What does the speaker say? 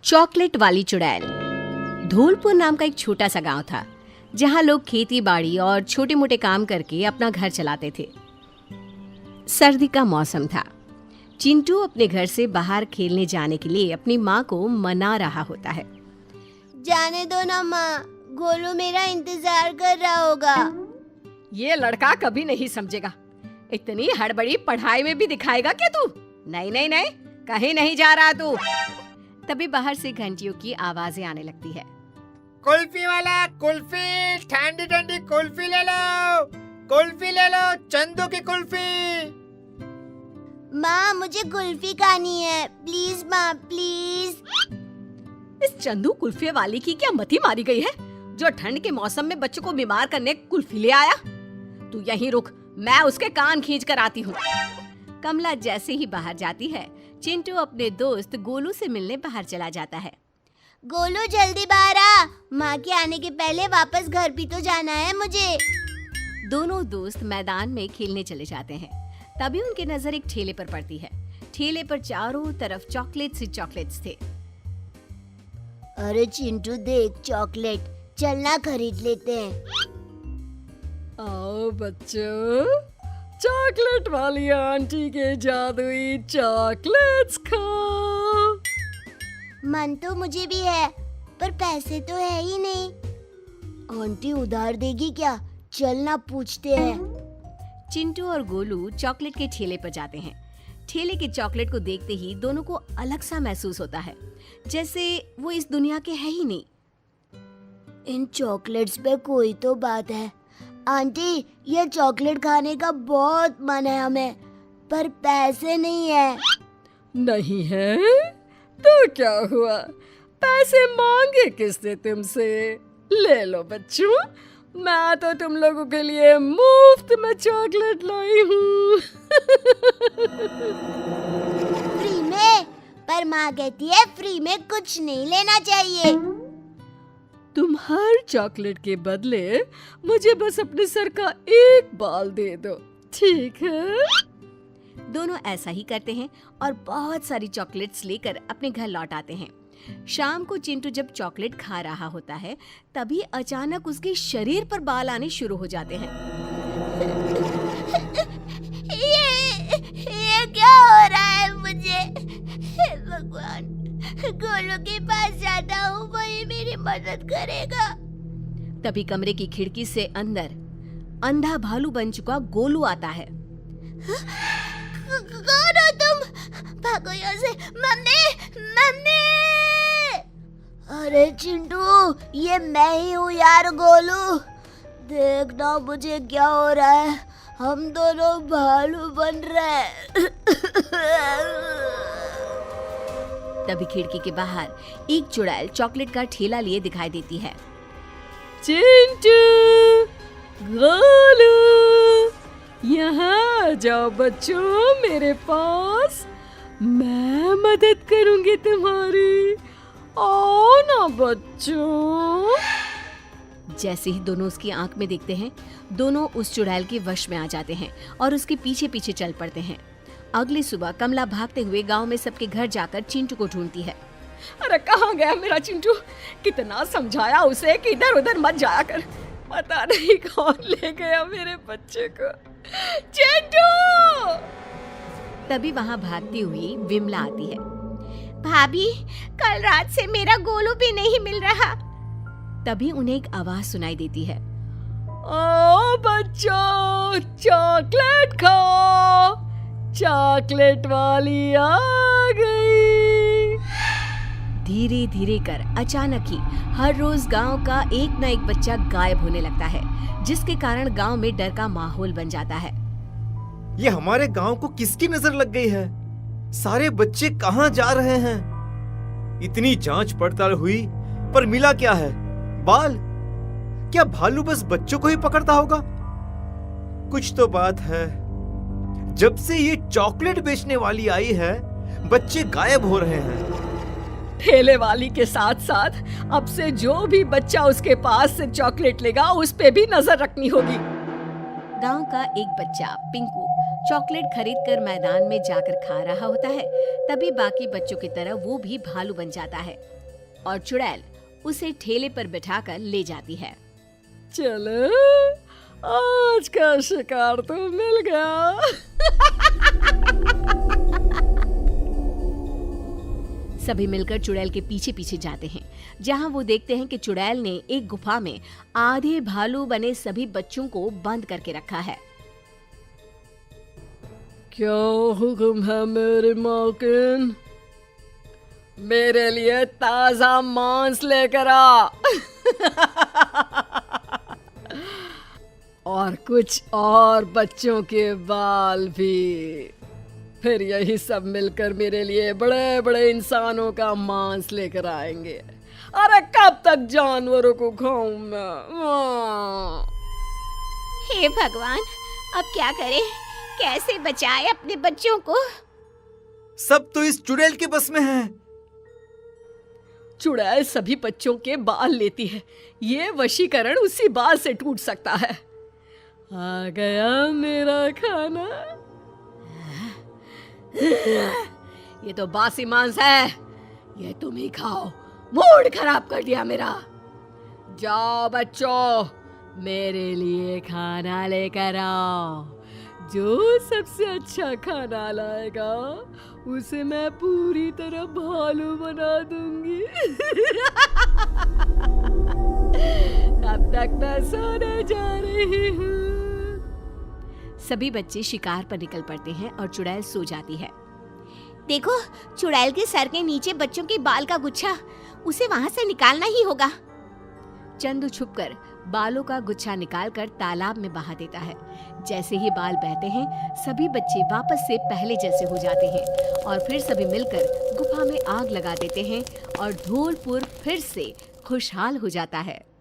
Chocolate वाली चुड़ैल। धौलपुर नाम का एक छोटा सा गांव था जहां लोग खेती बाड़ी और छोटे मोटे काम करके अपना घर चलाते थे। सर्दी का मौसम था। चिंटू अपने घर से बाहर खेलने जाने के लिए अपनी माँ को मना रहा होता है। जाने दो ना माँ, गोलू मेरा इंतजार कर रहा होगा। ये लड़का कभी नहीं समझेगा। इतनी हड़बड़ी पढ़ाई में भी दिखाएगा क्या तू? नहीं नहीं नहीं, कहीं नहीं जा रहा तू। तभी बाहर से घंटियों की आवाजें आने लगती है। कुल्फी वाला, कुल्फी, ठंडी ठंडी कुल्फी ले लो, कुल्फी ले लो, चंदू की कुल्फी। माँ मुझे कुल्फी खानी है, प्लीज माँ प्लीज। इस चंदू कुल्फी वाली की क्या मती मारी गई है जो ठंड के मौसम में बच्चों को बीमार करने कुल्फी ले आया? तू यहीं रुक, मैं उसके कान खींच कर आती हूँ। कमला जैसे ही बाहर जाती है, चिंटू अपने दोस्त गोलू से मिलने बाहर चला जाता है। गोलू जल्दी बाहर आ, माँ के आने के पहले वापस घर भी तो जाना है मुझे। दोनों दोस्त मैदान में खेलने चले जाते हैं। तभी उनकी नजर एक ठेले पर पड़ती है। ठेले पर चारों तरफ चॉकलेट्स ही चॉकलेट्स थे। अरे चिंटू देख चॉकलेट, चलना खरीद लेते हैं। आओ बच्चों, चॉकलेट वाली आंटी के जादुई चॉकलेट्स खाओ। मन तो मुझे भी है, पर पैसे तो है ही नहीं। आंटी उधार देगी क्या? चलना पूछते हैं। चिंटू और गोलू चॉकलेट के ठेले पर जाते हैं। ठेले के चॉकलेट को देखते ही दोनों को अलग सा महसूस होता है, जैसे वो इस दुनिया के है ही नहीं। इन चॉकलेट्स पे कोई तो बात है। आंटी ये चॉकलेट खाने का बहुत मन है हमें, पर पैसे नहीं है। नहीं है तो क्या हुआ? पैसे मांगे किसने तुमसे? ले लो बच्चों, मैं तो तुम लोगों के लिए मुफ्त में चॉकलेट लाई हूँ। फ्री में? पर माँ कहती है फ्री में कुछ नहीं लेना चाहिए। तुम हर चॉकलेट के बदले मुझे बस अपने सर का एक बाल दे दो, ठीक है? दोनों ऐसा ही करते हैं और बहुत सारी चॉकलेट्स लेकर अपने घर लौट आते हैं। शाम को चिंटू जब चॉकलेट खा रहा होता है, तभी अचानक उसके शरीर पर बाल आने शुरू हो जाते हैं। ये क्या हो रहा है मुझे? हे भगवान, गोलू के पास जाता हूँ, वही मेरी मदद करेगा। तभी कमरे की खिड़की से अंदर अंधा भालू बन चुका गोलू आता है। कौन हो तुम? भागो यहाँ से। Mummy mummy! अरे चिंटू, ये मैं ही हूँ यार गोलू। देखना मुझे क्या हो रहा है, हम दोनों भालू बन रहे हैं। तभी खिड़की के बाहर एक चुड़ैल चॉकलेट का ठेला लिए दिखाई देती है। चिंटू, गोलू, यहाँ जाओ बच्चों मेरे पास, मैं मदद करूंगी तुम्हारी। आओ ना बच्चों। जैसे ही दोनों उसकी आंख में देखते हैं, दोनों उस चुड़ैल के वश में आ जाते हैं और उसके पीछे पीछे चल पड़ते हैं। अगली सुबह कमला भागते हुए गांव में सबके घर जाकर चिंटू को ढूंढती है। अरे कहाँ गया मेरा चिंटू? कितना समझाया उसे कि इधर उधर मत जाया कर, पता नहीं कौन ले गया मेरे बच्चे को। चिंटू! तभी वहाँ भागती हुई विमला आती है। भाभी, कल रात से मेरा गोलू भी नहीं मिल रहा। तभी उन्हें एक आवाज सुनाई देती है। ओ बच्चों, चॉकलेट खाओ, चॉकलेट वाली आ गई। धीरे धीरे कर अचानक ही हर रोज गांव का एक न एक बच्चा गायब होने लगता है, जिसके कारण गांव में डर का माहौल बन जाता है। ये हमारे गांव को किसकी नजर लग गई है? सारे बच्चे कहाँ जा रहे हैं? इतनी जांच पड़ताल हुई पर मिला क्या है? बाल? क्या भालू बस बच्चों को ही पकड़ता होगा? कुछ तो बात है। जब से ये चॉकलेट बेचने वाली आई है, बच्चे गायब हो रहे हैं। ठेले वाली के साथ साथ अब से जो भी बच्चा उसके पास से चॉकलेट लेगा, उस पे भी नजर रखनी होगी। गांव का एक बच्चा पिंकू चॉकलेट खरीदकर मैदान में जाकर खा रहा होता है। तभी बाकी बच्चों की तरह वो भी भालू बन जाता है और चुड़ैल उसे ठेले पर बिठाकर ले जाती है। चलो, आज का शिकार तो मिल गया। सभी मिलकर चुड़ैल के पीछे पीछे जाते हैं, जहां वो देखते हैं कि चुड़ैल ने एक गुफा में आधे भालू बने सभी बच्चों को बंद करके रखा है। क्या हुक्म है मेरे मालकिन? मेरे लिए ताजा मांस लेकर आ। और कुछ और बच्चों के बाल भी। फिर यही सब मिलकर मेरे लिए बड़े बड़े इंसानों का मांस लेकर आएंगे। अरे कब तक जानवरों को खाऊं मैं? हे भगवान, अब क्या करें? कैसे बचाए अपने बच्चों को? सब तो इस चुड़ैल के बस में है। चुड़ैल सभी बच्चों के बाल लेती है। ये वशीकरण उसी बाल से टूट सकता है। आ गया मेरा खाना। ये तो बासी मांस है, ये तुम ही खाओ। मूड खराब कर दिया मेरा। जाओ बच्चों, मेरे लिए खाना लेकर आओ। जो सबसे अच्छा खाना लाएगा उसे मैं पूरी तरह भालू बना दूंगी। अब तक मैं सोने जा रही हूँ। सभी बच्चे शिकार पर निकल पड़ते हैं और चुड़ैल सो जाती है। देखो, चुड़ैल के सर के नीचे बच्चों के बाल का गुच्छा, उसे वहां से निकालना ही होगा। चंदू छुपकर बालों का गुच्छा निकालकर तालाब में बहा देता है। जैसे ही बाल बहते हैं, सभी बच्चे वापस से पहले जैसे हो जाते हैं और फिर सभी मिलकर गुफा में आग लगा देते हैं और धौलपुर फिर से खुशहाल हो जाता है।